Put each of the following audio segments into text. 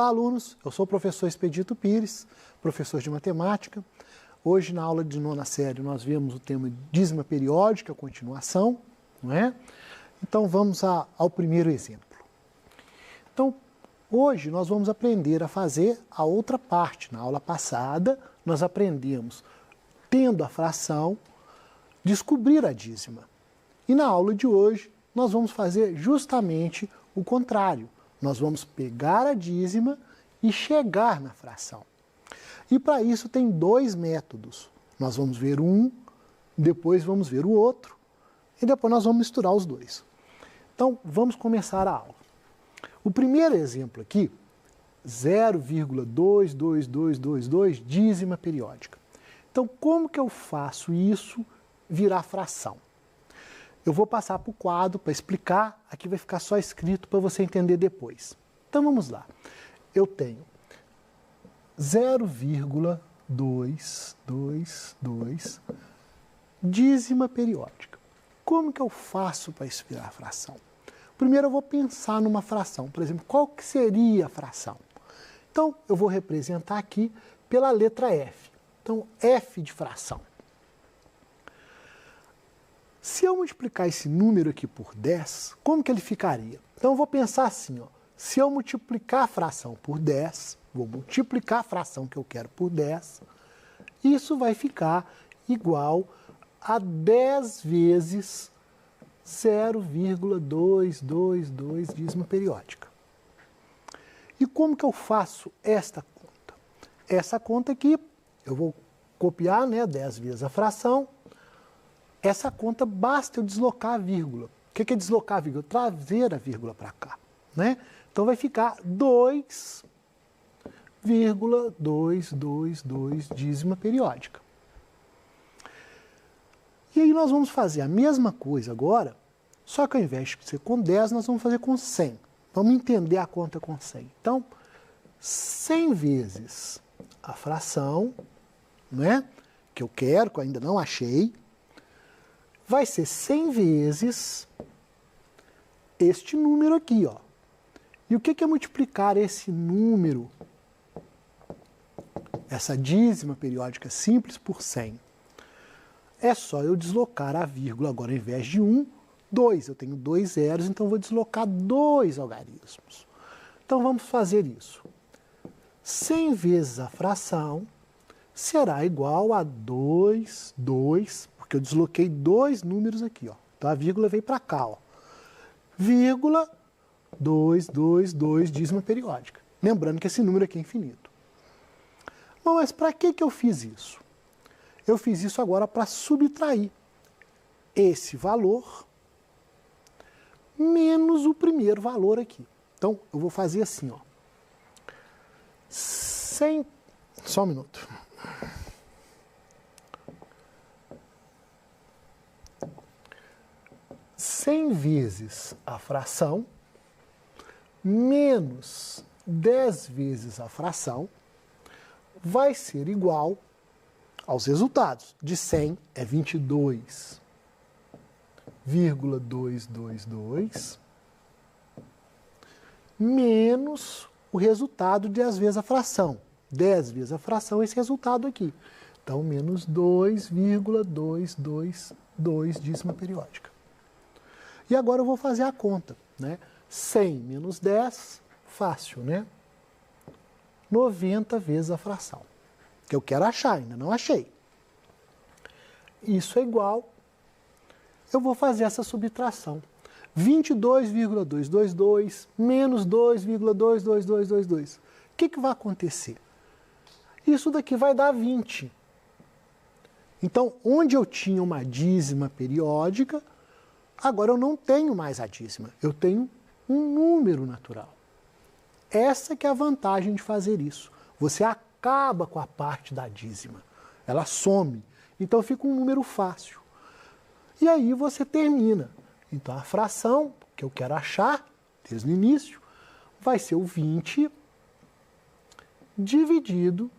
Olá, alunos. Eu sou o professor Expedito Pires, professor de matemática. Hoje, na aula de nona série, nós vemos o tema dízima periódica, continuação, não é? Então, vamos ao primeiro exemplo. Então, hoje nós vamos aprender a fazer a outra parte. Na aula passada, nós aprendemos, tendo a fração, descobrir a dízima. E na aula de hoje, nós vamos fazer justamente o contrário. Nós vamos pegar a dízima e chegar na fração. E para isso tem dois métodos. Nós vamos ver um, depois vamos ver o outro, e depois nós vamos misturar os dois. Então, vamos começar a aula. O primeiro exemplo aqui, 0,22222, dízima periódica. Então, como que eu faço isso virar fração? Eu vou passar para o quadro para explicar, aqui vai ficar só escrito para você entender depois. Então vamos lá. Eu tenho 0,222 dízima periódica. Como que eu faço para isso virar fração? Primeiro eu vou pensar numa fração. Por exemplo, qual que seria a fração? Então eu vou representar aqui pela letra F. Então F de fração. Se eu multiplicar esse número aqui por 10, como que ele ficaria? Então eu vou pensar assim, ó, se eu multiplicar a fração por 10, vou multiplicar a fração que eu quero por 10, isso vai ficar igual a 10 vezes 0,222 dízima periódica. E como que eu faço esta conta? Essa conta aqui, eu vou copiar, né, 10 vezes a fração. Essa conta basta eu deslocar a vírgula. O que é deslocar a vírgula? Trazer a vírgula para cá, né? Então vai ficar 2,222 dízima periódica. E aí nós vamos fazer a mesma coisa agora, só que ao invés de ser com 10, nós vamos fazer com 100. Vamos entender a conta com 100. Então, 100 vezes a fração, né, que eu quero, que eu ainda não achei, vai ser 100 vezes este número aqui, ó. E o que é multiplicar esse número, essa dízima periódica simples, por 100? É só eu deslocar a vírgula agora, ao invés de 1, 2. Eu tenho 2 zeros, então vou deslocar 2 algarismos. Então vamos fazer isso. 100 vezes a fração será igual a 2, porque eu desloquei 2 números aqui, ó. Então a vírgula veio para cá, ó. Vírgula 222 dízima periódica. Lembrando que esse número aqui é infinito. Bom, mas para que eu fiz isso? Eu fiz isso agora para subtrair esse valor menos o primeiro valor aqui. Então eu vou fazer assim, ó. 100... Só um minuto. Cem vezes a fração menos 10 vezes a fração vai ser igual aos resultados. De 100 é 22,222 menos o resultado de 10 vezes a fração. 10 vezes a fração é esse resultado aqui. Então, menos 2,222 dízima periódica. E agora eu vou fazer a conta, né? 100 menos 10, fácil, né? 90 vezes a fração. Que eu quero achar, ainda não achei. Isso é igual, eu vou fazer essa subtração. 22,222 menos 2,22222. O que vai acontecer? Isso daqui vai dar 20. Então, onde eu tinha uma dízima periódica, agora eu não tenho mais a dízima, eu tenho um número natural. Essa que é a vantagem de fazer isso. Você acaba com a parte da dízima, ela some. Então fica um número fácil. E aí você termina. Então a fração que eu quero achar, desde o início, vai ser o 20 dividido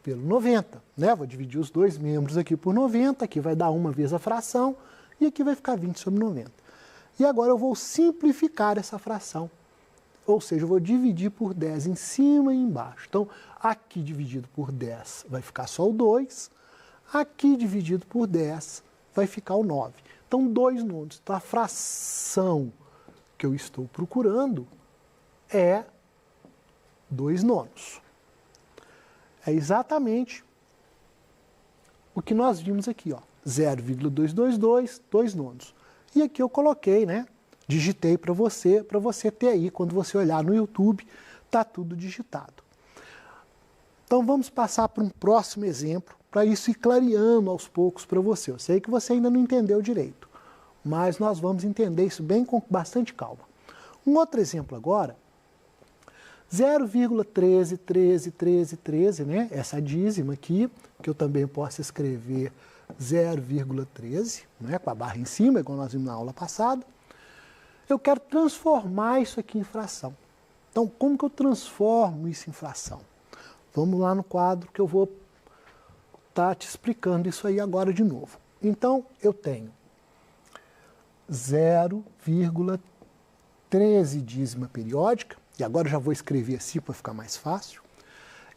pelo 90. Né? Vou dividir os dois membros aqui por 90, aqui vai dar uma vez a fração, e aqui vai ficar 20 sobre 90. E agora eu vou simplificar essa fração. Ou seja, eu vou dividir por 10 em cima e embaixo. Então, aqui dividido por 10 vai ficar só o 2. Aqui dividido por 10 vai ficar o 9. Então, 2 nonos. Então, a fração que eu estou procurando é 2 nonos. É exatamente o que nós vimos aqui, ó, 0,222, 2 nonos. E aqui eu coloquei, né? Digitei para você ter aí, quando você olhar no YouTube, tá tudo digitado. Então vamos passar para um próximo exemplo, para isso ir clareando aos poucos para você. Eu sei que você ainda não entendeu direito, mas nós vamos entender isso bem com bastante calma. Um outro exemplo agora, 0,131313, né? Essa dízima aqui, que eu também posso escrever 0,13, né? Com a barra em cima, igual nós vimos na aula passada. Eu quero transformar isso aqui em fração. Então, como que eu transformo isso em fração? Vamos lá no quadro que eu vou estar te explicando isso aí agora de novo. Então, eu tenho 0,13 dízima periódica, e agora eu já vou escrever assim para ficar mais fácil,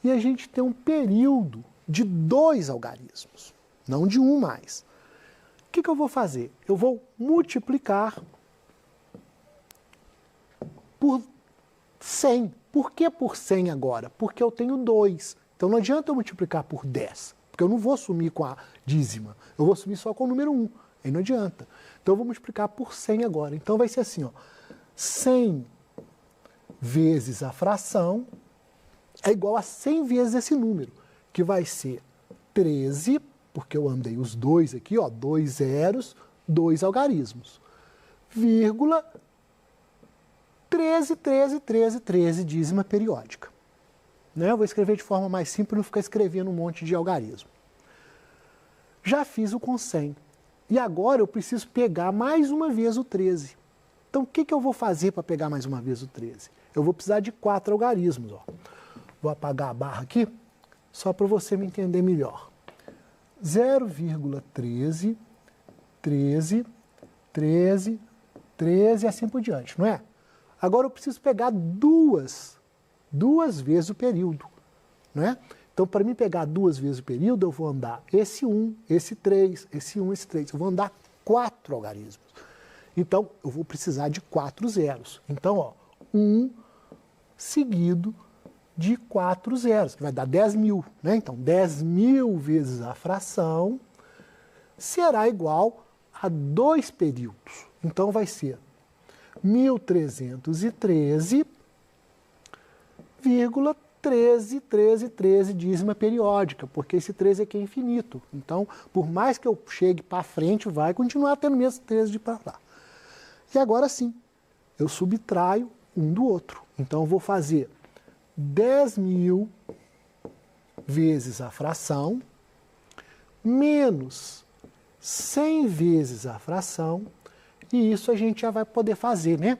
e a gente tem um período de 2 algarismos, não de um mais. O que eu vou fazer? Eu vou multiplicar por 100. Por que por 100 agora? Porque eu tenho 2. Então não adianta eu multiplicar por 10, porque eu não vou sumir com a dízima. Eu vou sumir só com o número 1. Aí não adianta. Então eu vou multiplicar por 100 agora. Então vai ser assim, ó, 100 vezes a fração é igual a 100 vezes esse número, que vai ser 13, porque eu andei os 2 aqui, ó, 2 zeros, 2 algarismos, vírgula 13 dízima periódica. Né? Eu vou escrever de forma mais simples, não ficar escrevendo um monte de algarismo. Já fiz o com 100. E agora eu preciso pegar mais uma vez o 13. Então, o que eu vou fazer para pegar mais uma vez o 13? Eu vou precisar de 4 algarismos. Ó. Vou apagar a barra aqui, só para você me entender melhor. 0,13, 13, 13, 13 e assim por diante, não é? Agora eu preciso pegar duas vezes o período, né? Então, para mim pegar 2 vezes o período, eu vou andar esse 1, esse 3, esse 1, esse 3. Eu vou andar 4 algarismos. Então, eu vou precisar de 4 zeros. Então, ó, 1 seguido de 4 zeros, que vai dar 10.000, né? Então, 10.000 vezes a fração será igual a 2 períodos. Então, vai ser 1.313,1313 dízima periódica, porque esse 13 aqui é infinito. Então, por mais que eu chegue para frente, vai continuar tendo o mesmo 13 de para lá. E agora sim, eu subtraio um do outro. Então, eu vou fazer 10.000 vezes a fração, menos 100 vezes a fração, e isso a gente já vai poder fazer, né?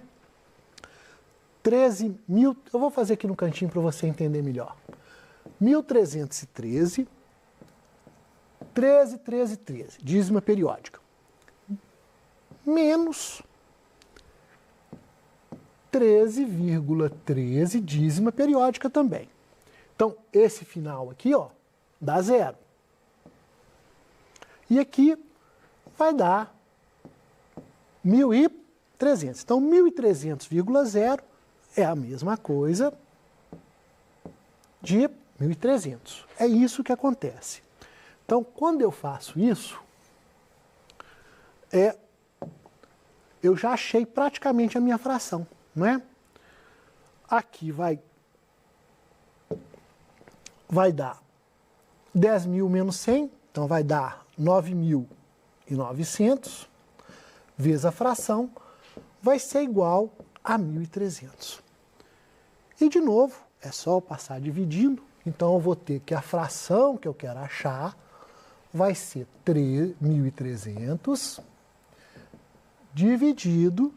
13.000, eu vou fazer aqui no cantinho para você entender melhor. 1.313, 13, dízima periódica, menos 13,13 dízima periódica também. Então, esse final aqui, ó, dá 0. E aqui vai dar 1.300. Então, 1.300,0 é a mesma coisa de 1.300. É isso que acontece. Então, quando eu faço isso, eu já achei praticamente a minha fração, não é? Aqui vai dar 10.000 menos 100, então vai dar 9.900, vezes a fração, vai ser igual a 1.300. E, de novo, é só eu passar dividindo. Então, eu vou ter que a fração que eu quero achar vai ser 1.300 dividido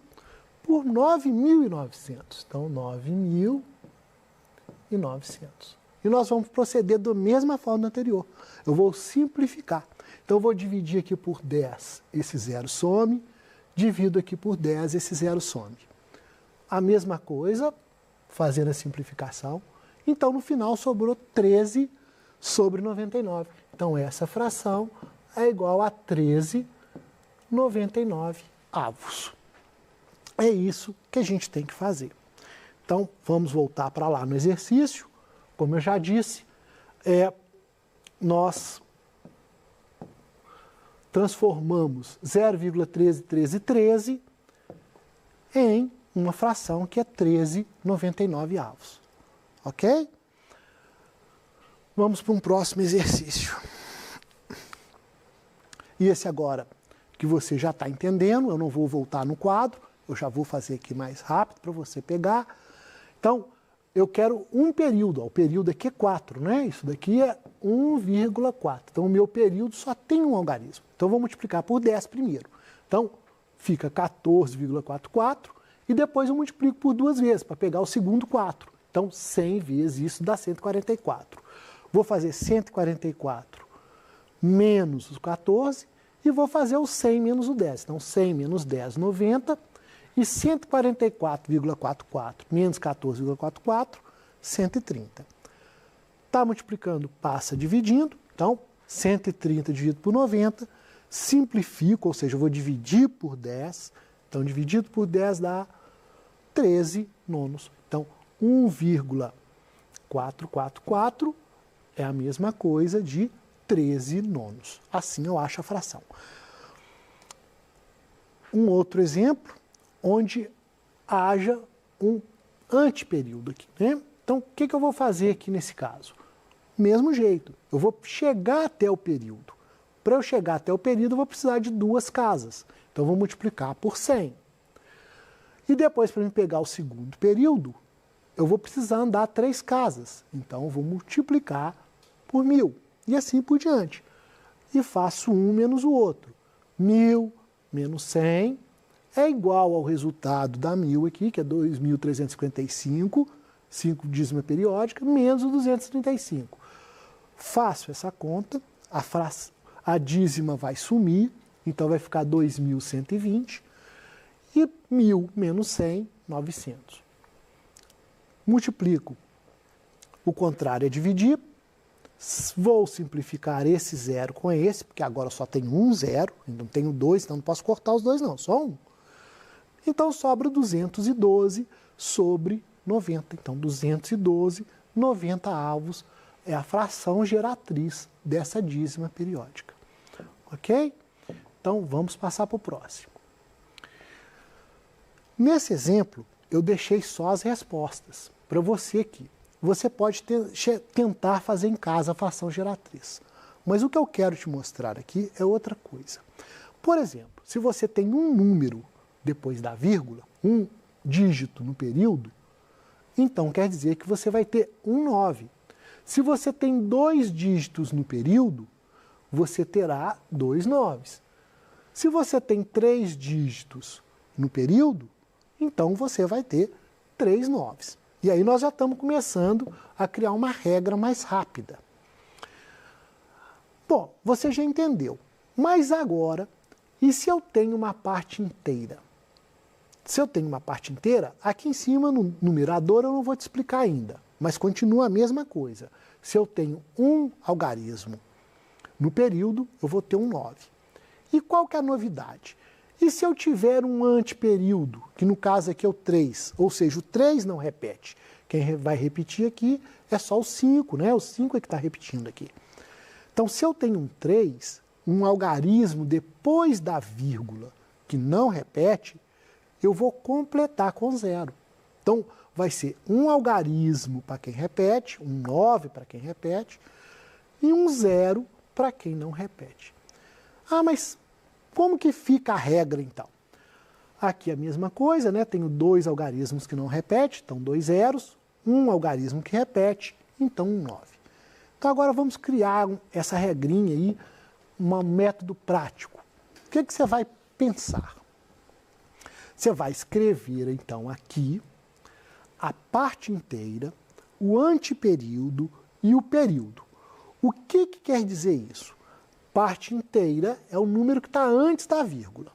por 9.900. Então, 9.900. E nós vamos proceder da mesma forma anterior. Eu vou simplificar. Então, eu vou dividir aqui por 10, esse zero some. Divido aqui por 10, esse zero some. A mesma coisa fazendo a simplificação. Então, no final, sobrou 13 sobre 99. Então, essa fração é igual a 13,99 avos. É isso que a gente tem que fazer. Então, vamos voltar para lá no exercício. Como eu já disse, nós transformamos 0,131313 em uma fração que é 13,99 avos. Ok? Vamos para um próximo exercício. E esse agora, que você já está entendendo, eu não vou voltar no quadro, eu já vou fazer aqui mais rápido para você pegar. Então, eu quero um período, ó, o período aqui é 4, né? Isso daqui é 1,4. Então, o meu período só tem um algarismo. Então, eu vou multiplicar por 10 primeiro. Então, fica 14,44 e depois eu multiplico por 2 vezes, para pegar o segundo 4. Então, 100 vezes isso dá 144. Vou fazer 144 menos os 14 e vou fazer o 100 menos o 10. Então, 100 menos 10, 90. E 144,44 menos 14,44, 130. Está multiplicando, passa dividindo. Então, 130 dividido por 90. Simplifico, ou seja, eu vou dividir por 10. Então, dividido por 10 dá 13 nonos. Então, 1,444 é a mesma coisa de 13 nonos. Assim eu acho a fração. Um outro exemplo, onde haja um antiperíodo aqui, né? Então, o que eu vou fazer aqui nesse caso? Mesmo jeito, eu vou chegar até o período. Para eu chegar até o período, eu vou precisar de 2 casas. Então, eu vou multiplicar por 100. E depois, para eu pegar o segundo período, eu vou precisar andar 3 casas. Então, eu vou multiplicar por 1000. E assim por diante. E faço um menos o outro. 1000 menos 100 é igual ao resultado da 1000 aqui, que é 2.355, 5 dízima periódica, menos o 235. Faço essa conta, a dízima vai sumir, então vai ficar 2.120, e 1000 menos 100, 900. Multiplico. O contrário é dividir. Vou simplificar esse zero com esse, porque agora só tenho um zero, não tenho 2, então não posso cortar os 2 não, só um. Então sobra 212 sobre 90. Então 212, 90 avos é a fração geratriz dessa dízima periódica. Ok? Então vamos passar para o próximo. Nesse exemplo, eu deixei só as respostas para você aqui. Você pode tentar fazer em casa a fração geratriz. Mas o que eu quero te mostrar aqui é outra coisa. Por exemplo, se você tem um número depois da vírgula, um dígito no período, então quer dizer que você vai ter um 9. Se você tem 2 dígitos no período, você terá 2 9s. Se você tem 3 dígitos no período, então você vai ter 3 9s. E aí nós já estamos começando a criar uma regra mais rápida. Bom, você já entendeu. Mas agora, e se eu tenho uma parte inteira? Se eu tenho uma parte inteira, aqui em cima no numerador eu não vou te explicar ainda, mas continua a mesma coisa. Se eu tenho um algarismo no período, eu vou ter um 9. E qual que é a novidade? E se eu tiver um antiperíodo, que no caso aqui é o 3, ou seja, o 3 não repete. Quem vai repetir aqui é só o 5, né? O 5 é que está repetindo aqui. Então, se eu tenho um 3, um algarismo depois da vírgula que não repete, eu vou completar com 0. Então, vai ser um algarismo para quem repete, um 9 para quem repete, e um 0 para quem não repete. Ah, mas como que fica a regra, então? Aqui a mesma coisa, né? Tenho 2 algarismos que não repetem, então 2 zeros, um algarismo que repete, então um 9. Então agora vamos criar essa regrinha aí, um método prático. O que você vai pensar? Você vai escrever, então, aqui a parte inteira, o antiperíodo e o período. O que quer dizer isso? Parte inteira é o número que está antes da vírgula.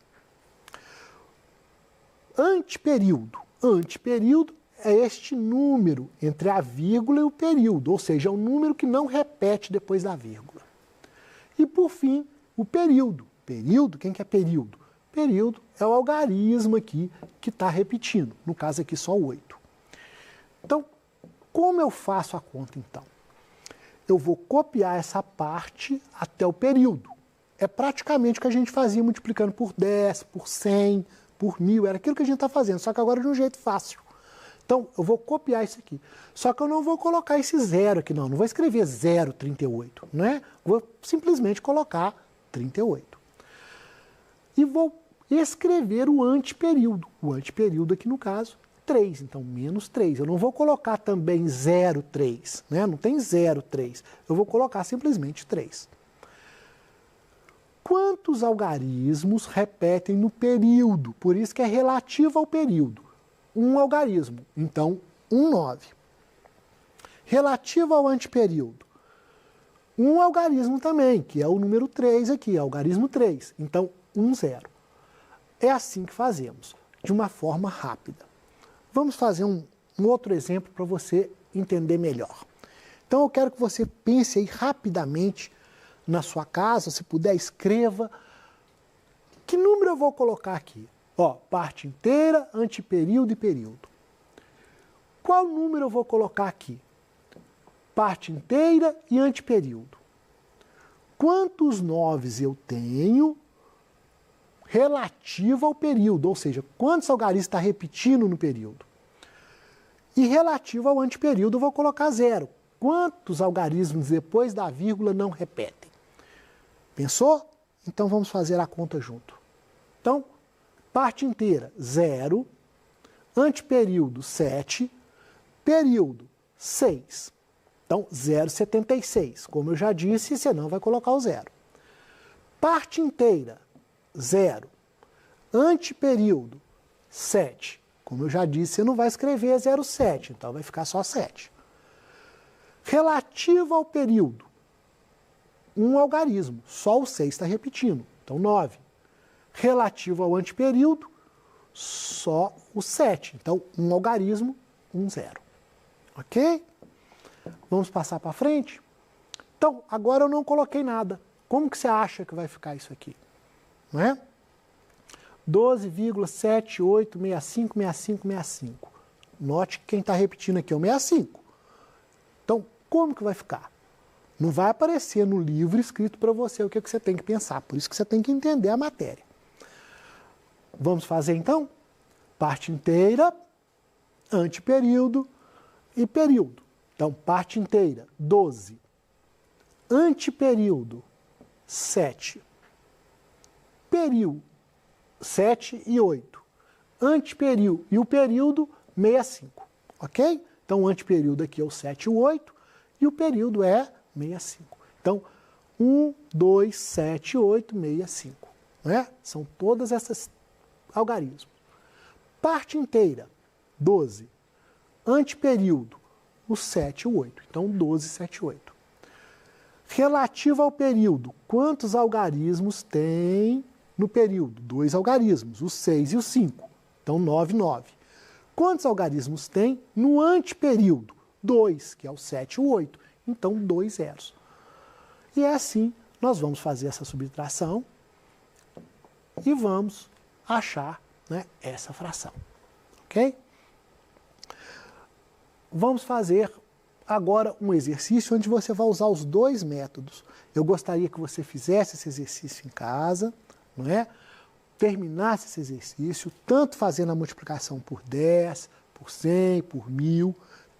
Antiperíodo. Antiperíodo é este número entre a vírgula e o período, ou seja, é um número que não repete depois da vírgula. E, por fim, o período. Período, quem que é período? Período é o algarismo aqui que está repetindo, no caso aqui só o 8. Então, como eu faço a conta, então? Eu vou copiar essa parte até o período. É praticamente o que a gente fazia multiplicando por 10, por 100, por 1000, era aquilo que a gente está fazendo, só que agora de um jeito fácil. Então, eu vou copiar isso aqui. Só que eu não vou colocar esse zero aqui, não. Não vou escrever 0,38, né? Vou simplesmente colocar 38. E vou escrever o antiperíodo. O antiperíodo aqui, no caso, 3. Então, menos 3. Eu não vou colocar também 0,3, né? Não tem 0,3. Eu vou colocar simplesmente 3. Quantos algarismos repetem no período? Por isso que é relativo ao período. Um algarismo, então 9. Relativo ao antiperíodo, um algarismo também, que é o número 3 aqui, algarismo 3, então 0. É assim que fazemos, de uma forma rápida. Vamos fazer um outro exemplo para você entender melhor. Então eu quero que você pense aí rapidamente na sua casa, se puder escreva, que número eu vou colocar aqui? Ó, parte inteira, antiperíodo e período. Qual número eu vou colocar aqui? Parte inteira e antiperíodo. Quantos 9 eu tenho relativo ao período? Ou seja, quantos algarismos está repetindo no período? E relativo ao antiperíodo eu vou colocar 0. Quantos algarismos depois da vírgula não repetem? Pensou? Então vamos fazer a conta junto. Então, parte inteira, 0, antiperíodo, 7, período, 6. Então, 0,76. Como eu já disse, você não vai colocar o 0. Parte inteira, 0. Antiperíodo, 7. Como eu já disse, você não vai escrever 0,7, então vai ficar só 7. Relativo ao período, um algarismo, só o 6 está repetindo, então 9. Relativo ao antiperíodo, só o 7. Então, um algarismo, 0. Ok? Vamos passar para frente? Então, agora eu não coloquei nada. Como que você acha que vai ficar isso aqui? Não é? 12,78656565. Note que quem está repetindo aqui é o 65. Então, como que vai ficar? Não vai aparecer no livro escrito para você o que você tem que pensar. Por isso que você tem que entender a matéria. Vamos fazer então? Parte inteira, antiperíodo e período. Então, parte inteira, 12. Antiperíodo, 7. Período, 7 e 8. Antiperíodo e o período, 65. Ok? Então, o antiperíodo aqui é o 7 e o 8 e o período é 65. Então, 1, 2, 7, 8, 65. Não é? São todas essas algarismos. Parte inteira, 12. Antiperíodo, o 7 e o 8. Então, 12, 7 e 8. Relativo ao período, quantos algarismos tem no período? 2 algarismos, o 6 e o 5. Então, 9, 9. Quantos algarismos tem no antiperíodo? 2, que é o 7 e o 8. Então, 2 zeros. E é assim, nós vamos fazer essa subtração e vamos achar, né, essa fração. Ok? Vamos fazer agora um exercício onde você vai usar os dois métodos. Eu gostaria que você fizesse esse exercício em casa, não é? Terminasse esse exercício, tanto fazendo a multiplicação por 10, por 100, por 1000.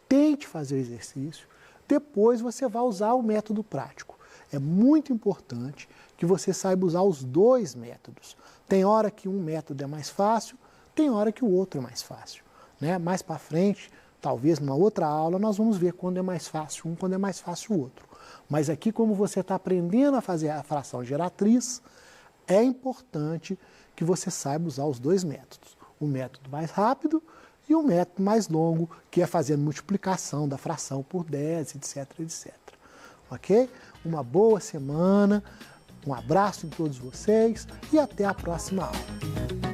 Tente fazer o exercício. Depois você vai usar o método prático. É muito importante que você saiba usar os dois métodos. Tem hora que um método é mais fácil, tem hora que o outro é mais fácil, né? Mais para frente, talvez numa outra aula, nós vamos ver quando é mais fácil um, quando é mais fácil o outro. Mas aqui, como você está aprendendo a fazer a fração geratriz, é importante que você saiba usar os dois métodos. O método mais rápido e o método mais longo, que é fazer a multiplicação da fração por 10, etc, etc. Ok? Uma boa semana, um abraço em todos vocês e até a próxima aula.